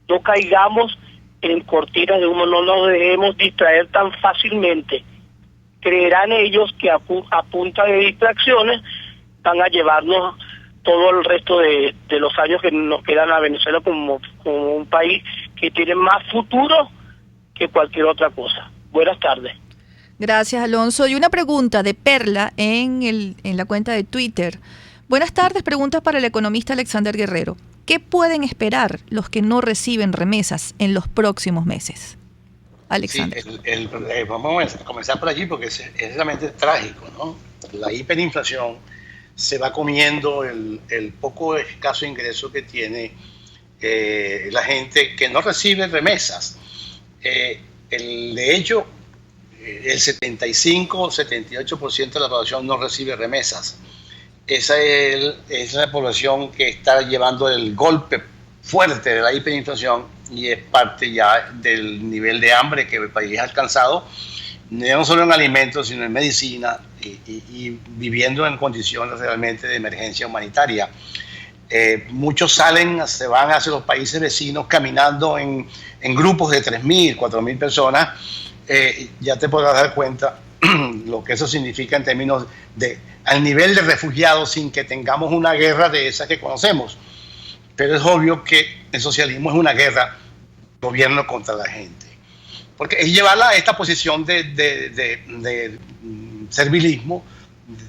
No caigamos en cortinas de humo, no nos dejemos distraer tan fácilmente. Creerán ellos que a punta de distracciones van a llevarnos todo el resto de los años que nos quedan a Venezuela como un país que tiene más futuro que cualquier otra cosa. Buenas tardes. Gracias, Alonso. Y una pregunta de Perla en la cuenta de Twitter. Buenas tardes, preguntas para el economista Alexander Guerrero. ¿Qué pueden esperar los que no reciben remesas en los próximos meses? Alexander. Sí, vamos a comenzar por allí porque es realmente trágico, ¿no? La hiperinflación se va comiendo el poco escaso ingreso que tiene la gente que no recibe remesas. De hecho, el 75 o 78% de la población no recibe remesas. Esa es la población que está llevando el golpe fuerte de la hiperinflación y es parte ya del nivel de hambre que el país ha alcanzado, no solo en alimentos, sino en medicina y viviendo en condiciones realmente de emergencia humanitaria. Muchos se van hacia los países vecinos caminando en grupos de 3.000, 4.000 personas. Ya te podrás dar cuenta lo que eso significa en términos al nivel de refugiados sin que tengamos una guerra de esas que conocemos. Pero es obvio que el socialismo es una guerra gobierno contra la gente. Porque es llevarla a esta posición de servilismo,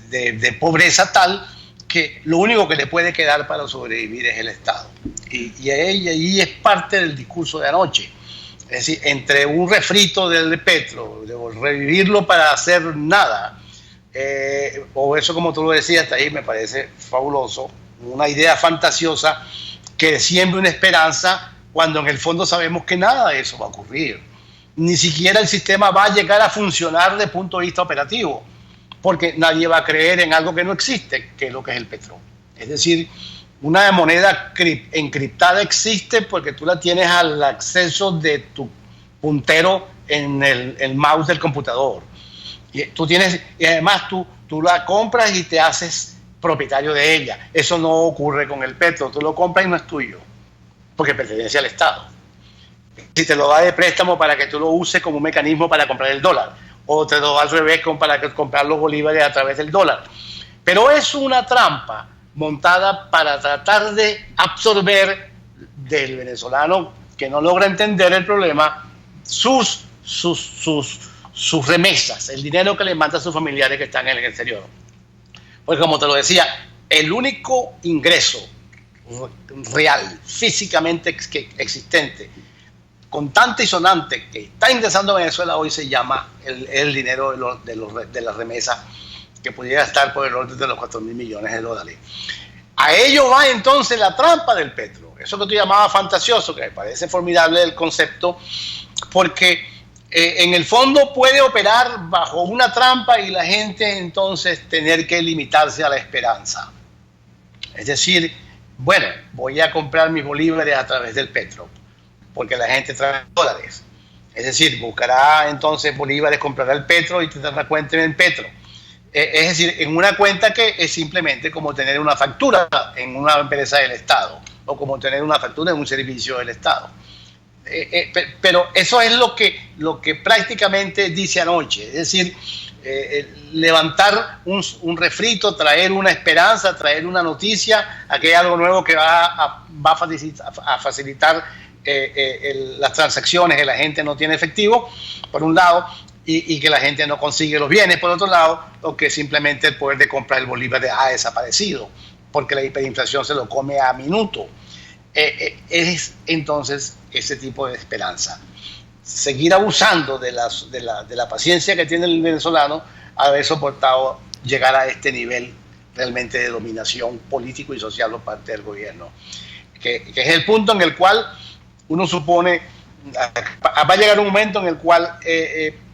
de pobreza tal que lo único que le puede quedar para sobrevivir es el Estado. Y ahí es parte del discurso de anoche. Es decir, entre un refrito del Petro, de revivirlo para hacer nada, o eso como tú lo decías, ahí me parece fabuloso, una idea fantasiosa que siembra una esperanza cuando en el fondo sabemos que nada de eso va a ocurrir. Ni siquiera el sistema va a llegar a funcionar desde el punto de vista operativo, porque nadie va a creer en algo que no existe, que es lo que es el petróleo. Es decir, una moneda encriptada existe porque tú la tienes al acceso de tu puntero en el mouse del computador. Y además tú la compras y te haces propietario de ella. Eso no ocurre con el petro. Tú lo compras y no es tuyo, porque pertenece al Estado. Si te lo da de préstamo para que tú lo uses como un mecanismo para comprar el dólar, o te lo da al revés para comprar los bolívares a través del dólar. Pero es una trampa montada para tratar de absorber del venezolano que no logra entender el problema sus remesas, el dinero que le manda a sus familiares que están en el exterior. Porque como te lo decía, el único ingreso real, físicamente existente, contante y sonante que está ingresando a Venezuela hoy se llama el dinero de las remesas, que pudiera estar por el orden de los 4.000 millones de dólares. A ello va entonces la trampa del petro. Eso que tú llamabas fantasioso, que me parece formidable el concepto, porque en el fondo puede operar bajo una trampa y la gente entonces tener que limitarse a la esperanza. Es decir, bueno, voy a comprar mis bolívares a través del petro, porque la gente trae dólares. Es decir, buscará entonces bolívares, comprará el petro y tendrá cuenta en el petro. Es decir, en una cuenta que es simplemente como tener una factura en una empresa del Estado. o como tener una factura en un servicio del Estado. Pero eso es lo que prácticamente dice anoche, es decir, levantar un refrito, traer una esperanza, traer una noticia, a que hay algo nuevo que va a facilitar las transacciones que la gente no tiene efectivo, por un lado, y que la gente no consigue los bienes, por otro lado, o que simplemente el poder de compra del bolívar ha desaparecido, porque la hiperinflación se lo come a minuto. Es entonces ese tipo de esperanza. Seguir abusando de la paciencia que tiene el venezolano, haber soportado llegar a este nivel realmente de dominación político y social por parte del gobierno, que es el punto en el cual uno supone va a llegar un momento en el cual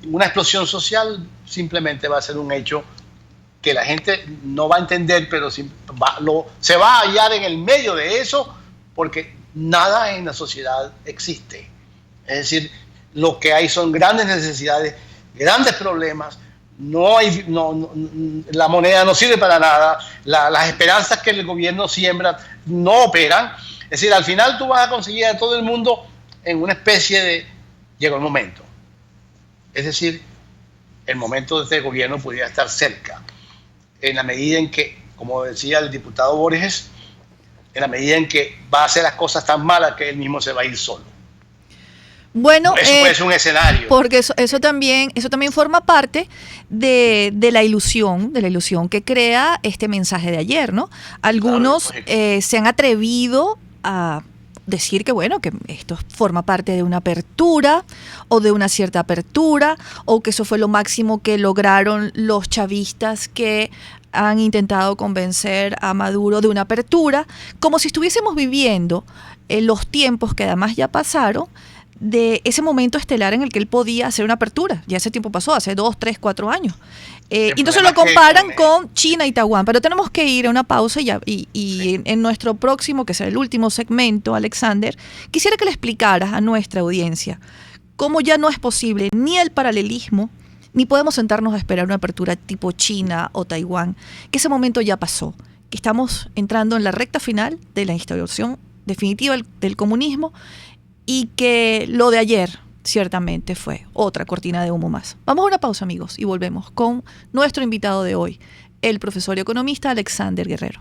una explosión social simplemente va a ser un hecho que la gente no va a entender, pero se va a hallar en el medio de eso, porque nada en la sociedad existe. Es decir, lo que hay son grandes necesidades, grandes problemas, la moneda no sirve para nada, las esperanzas que el gobierno siembra no operan. Es decir, al final tú vas a conseguir a todo el mundo en una especie de llegó el momento. Es decir, el momento de este gobierno pudiera estar cerca, en la medida en que, como decía el diputado Borges, en la medida en que va a hacer las cosas tan malas que él mismo se va a ir solo. Bueno, eso puede ser un escenario. Porque eso también forma parte de la ilusión que crea este mensaje de ayer, ¿no? Algunos se han atrevido a decir que bueno, que esto forma parte de una apertura o de una cierta apertura, o que eso fue lo máximo que lograron los chavistas que han intentado convencer a Maduro de una apertura, como si estuviésemos viviendo los tiempos que además ya pasaron de ese momento estelar en el que él podía hacer una apertura. Ya ese tiempo pasó, hace 2, 3, 4 años. Y entonces lo comparan con China y Taiwán. Pero tenemos que ir a una pausa y en nuestro próximo, que será el último segmento, Alexander, quisiera que le explicaras a nuestra audiencia cómo ya no es posible ni el paralelismo, ni podemos sentarnos a esperar una apertura tipo China o Taiwán, que ese momento ya pasó, que estamos entrando en la recta final de la instauración definitiva del comunismo, y que lo de ayer ciertamente fue otra cortina de humo más. Vamos a una pausa, amigos, y volvemos con nuestro invitado de hoy, el profesor y economista Alexander Guerrero.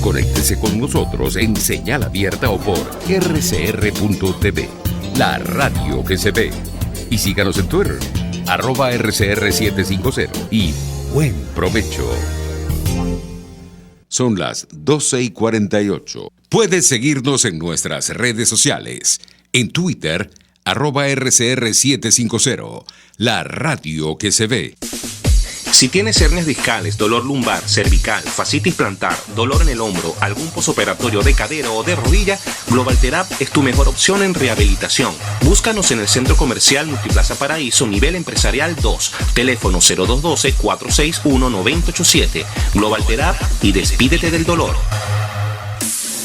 Conéctese con nosotros en señal abierta o por rcr.tv, la radio que se ve. Y síganos en Twitter, @rcr750. Y buen provecho. Son las 12:48. Puedes seguirnos en nuestras redes sociales. En Twitter, @rcr750, la radio que se ve. Si tienes hernias discales, dolor lumbar, cervical, fascitis plantar, dolor en el hombro, algún posoperatorio de cadera o de rodilla, GlobalTherap es tu mejor opción en rehabilitación. Búscanos en el Centro Comercial Multiplaza Paraíso, nivel empresarial 2, teléfono 0212-461-9087. GlobalTherap y despídete del dolor.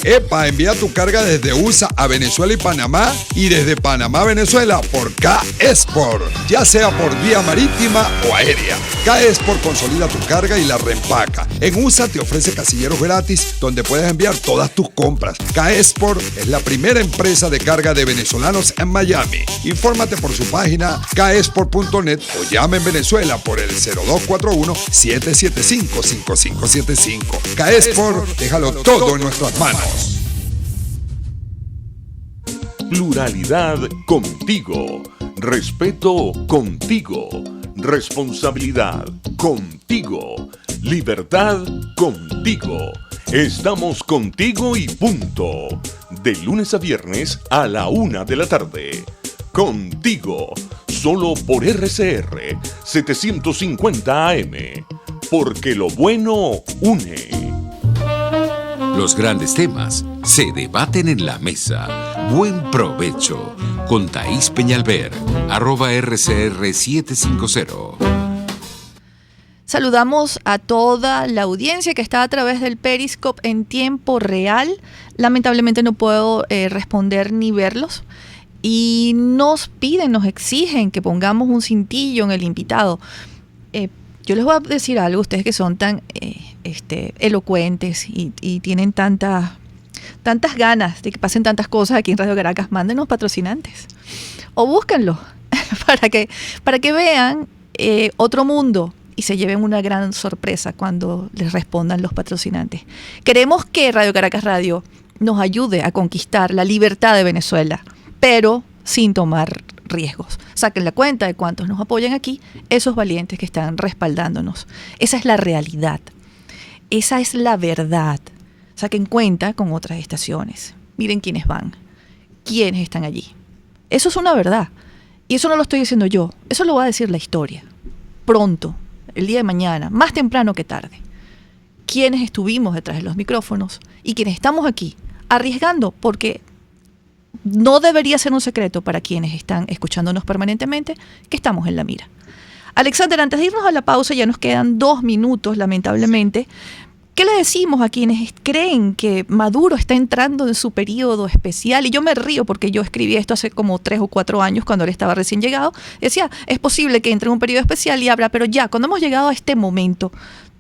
¡Epa! Envía tu carga desde USA a Venezuela y Panamá, y desde Panamá a Venezuela por K-Export, ya sea por vía marítima o aérea. K-Export consolida tu carga y la reempaca. En USA te ofrece casilleros gratis donde puedes enviar todas tus compras. K-Export es la primera empresa de carga de venezolanos en Miami. Infórmate por su página kexport.net o llama en Venezuela por el 0241-775-5575. K-Export, déjalo todo en nuestras manos. Pluralidad contigo, respeto contigo, responsabilidad contigo, libertad contigo. Estamos contigo y punto. De lunes a viernes a la 1 de la tarde. Contigo, solo por RCR 750 AM. Porque lo bueno une. Los grandes temas se debaten en la mesa. Buen provecho con Thaís Peñalver, @rcr750. Saludamos a toda la audiencia que está a través del Periscope en tiempo real. Lamentablemente no puedo responder ni verlos. Y nos exigen que pongamos un cintillo en el invitado. Yo les voy a decir algo, ustedes que son tan elocuentes y tienen tanta tantas ganas de que pasen tantas cosas aquí en Radio Caracas, mándenos patrocinantes o búsquenlos para que vean otro mundo y se lleven una gran sorpresa cuando les respondan los patrocinantes. Queremos que Radio Caracas Radio nos ayude a conquistar la libertad de Venezuela, pero sin tomar riesgos. Saquen la cuenta de cuántos nos apoyan aquí, esos valientes que están respaldándonos. Esa es la realidad. Esa es la verdad. Saquen cuenta con otras estaciones. Miren quiénes van, quiénes están allí. Eso es una verdad. Y eso no lo estoy diciendo yo. Eso lo va a decir la historia. Pronto, el día de mañana, más temprano que tarde. Quienes estuvimos detrás de los micrófonos y quienes estamos aquí arriesgando, porque no debería ser un secreto para quienes están escuchándonos permanentemente que estamos en la mira. Alexander, antes de irnos a la pausa, ya nos quedan 2 minutos, lamentablemente. ¿Qué le decimos a quienes creen que Maduro está entrando en su periodo especial? Y yo me río porque yo escribí esto hace como 3 o 4 años cuando él estaba recién llegado. Decía, es posible que entre en un periodo especial y abra, pero ya, cuando hemos llegado a este momento,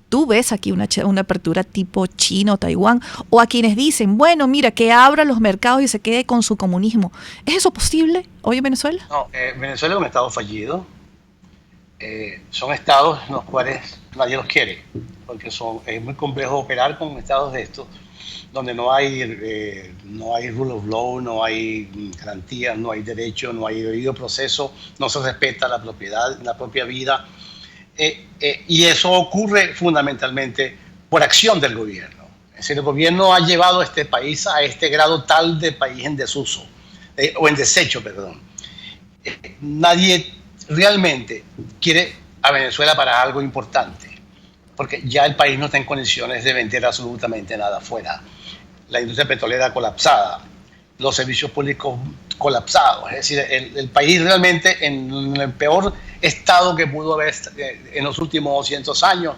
¿tú ves aquí una apertura tipo China o Taiwán? O a quienes dicen, bueno, mira, que abra los mercados y se quede con su comunismo. ¿Es eso posible hoy en Venezuela? No, Venezuela es un estado fallido. Son estados en los cuales nadie los quiere, porque es muy complejo operar con estados de estos, donde no hay rule of law, no hay garantías, no hay derecho, no hay debido proceso, no se respeta la propiedad, la propia vida. Y eso ocurre fundamentalmente por acción del gobierno. Es decir, el gobierno ha llevado a este país a este grado tal de país en desuso, o en desecho, perdón. Nadie realmente quiere a Venezuela para algo importante, porque ya el país no está en condiciones de vender absolutamente nada afuera. La industria petrolera colapsada, los servicios públicos colapsados, es decir, el país realmente en el peor estado que pudo haber en los últimos 200 años,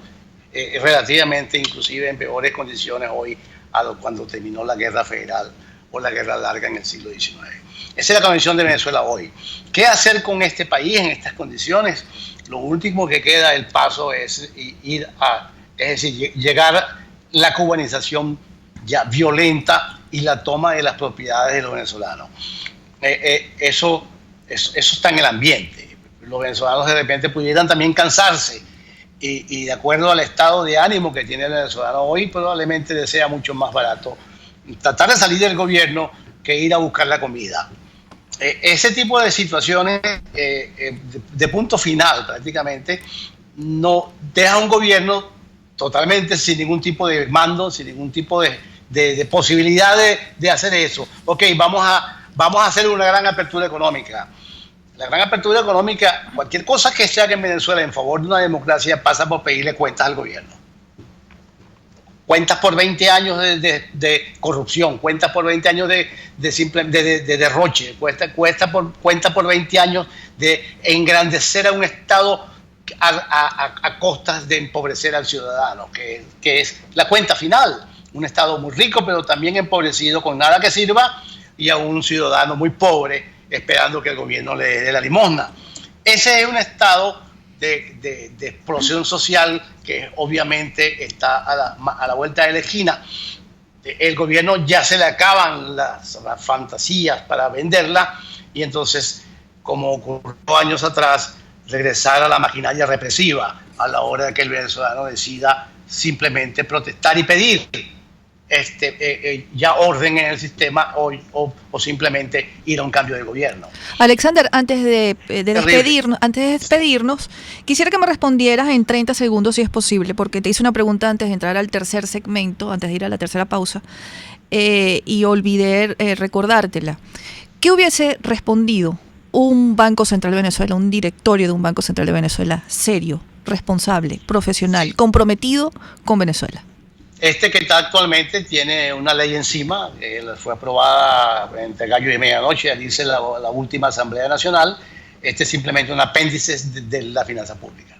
relativamente inclusive en peores condiciones hoy a cuando terminó la guerra federal o la guerra larga en el siglo XIX. Esa es la condición de Venezuela hoy. ¿Qué hacer con este país en estas condiciones? Lo último que queda del paso es llegar la cubanización ya violenta y la toma de las propiedades de los venezolanos. Eso está en el ambiente. Los venezolanos de repente pudieran también cansarse y de acuerdo al estado de ánimo que tiene el venezolano hoy, probablemente les sea mucho más barato tratar de salir del gobierno que ir a buscar la comida. Ese tipo de situaciones de punto final prácticamente no deja un gobierno totalmente sin ningún tipo de mando, sin ningún tipo de posibilidad de hacer eso. Ok, vamos a hacer una gran apertura económica. La gran apertura económica, cualquier cosa que se haga en Venezuela en favor de una democracia pasa por pedirle cuentas al gobierno. Cuentas por 20 años de corrupción, cuentas por 20 años de derroche, cuentas por 20 años de engrandecer a un Estado a costas de empobrecer al ciudadano, que es la cuenta final. Un Estado muy rico, pero también empobrecido, con nada que sirva, y a un ciudadano muy pobre, esperando que el gobierno le dé la limosna. Ese es un Estado de explosión social que obviamente está a la vuelta de la esquina. El gobierno ya se le acaban las fantasías para venderla y entonces, como ocurrió años atrás, regresar a la maquinaria represiva a la hora de que el venezolano decida simplemente protestar y pedir ya orden en el sistema o simplemente ir a un cambio de gobierno. Alexander, antes de despedirnos, quisiera que me respondieras en 30 segundos si es posible, porque te hice una pregunta antes de entrar al tercer segmento, antes de ir a la tercera pausa, y olvidé recordártela. ¿Qué hubiese respondido un Banco Central de Venezuela, un directorio de un Banco Central de Venezuela serio, responsable, profesional, comprometido con Venezuela? Que está actualmente tiene una ley encima, fue aprobada entre gallo y medianoche, dice la última Asamblea Nacional. Es simplemente un apéndice de la finanza pública.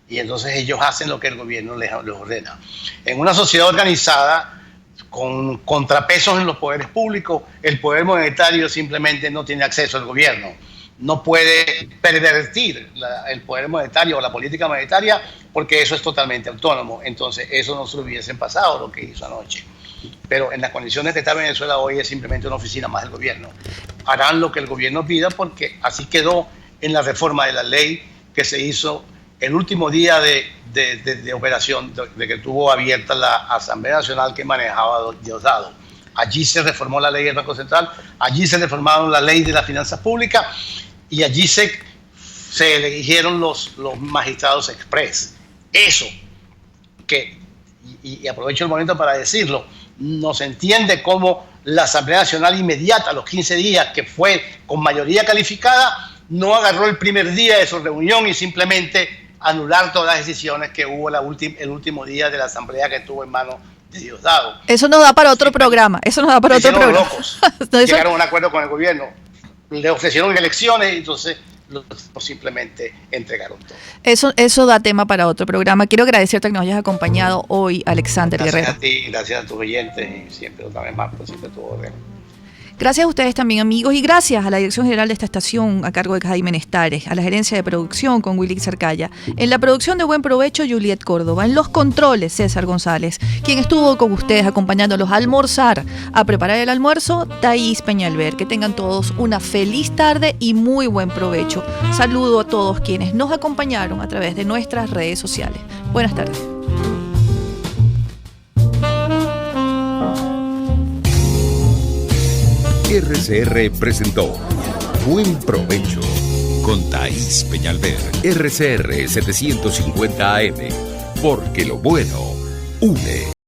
Y entonces ellos hacen lo que el gobierno les ordena. En una sociedad organizada, con contrapesos en los poderes públicos, el poder monetario simplemente no tiene acceso al gobierno. No puede pervertir el poder monetario o la política monetaria porque eso es totalmente autónomo. Entonces eso no se lo hubiesen pasado lo que hizo anoche. pero en las condiciones que está Venezuela hoy es simplemente una oficina más del gobierno. Harán lo que el gobierno pida porque así quedó en la reforma de la ley que se hizo el último día de operación, de que tuvo abierta la Asamblea Nacional que manejaba Diosdado. Allí se reformó la ley del Banco Central, allí se reformaron la ley de las finanzas públicas y allí se eligieron los magistrados express. Eso, y aprovecho el momento para decirlo, no se entiende cómo la Asamblea Nacional inmediata, a los 15 días, que fue con mayoría calificada, no agarró el primer día de su reunión y simplemente anular todas las decisiones que hubo el último día de la Asamblea que estuvo en manos de Diosdado. Eso nos da para otro programa. Eso nos da para otro programa. Locos. Llegaron a un acuerdo con el gobierno. Le ofrecieron elecciones y entonces simplemente entregaron todo. Eso da tema para otro programa. Quiero agradecerte que nos hayas acompañado hoy, Alexander Guerrero. Gracias a ti, gracias a tus oyentes y siempre otra vez más, por siempre tu orden. Gracias a ustedes también, amigos, y gracias a la dirección general de esta estación a cargo de Jaime Nestares, a la gerencia de producción con Willy Cercaya, en la producción de Buen Provecho, Juliet Córdoba, en los controles, César González, quien estuvo con ustedes acompañándolos a almorzar, a preparar el almuerzo, Thaís Peñalver. Que tengan todos una feliz tarde y muy buen provecho. Saludo a todos quienes nos acompañaron a través de nuestras redes sociales. Buenas tardes. RCR presentó Buen Provecho con Thaís Peñalver. RCR 750 AM, porque lo bueno une.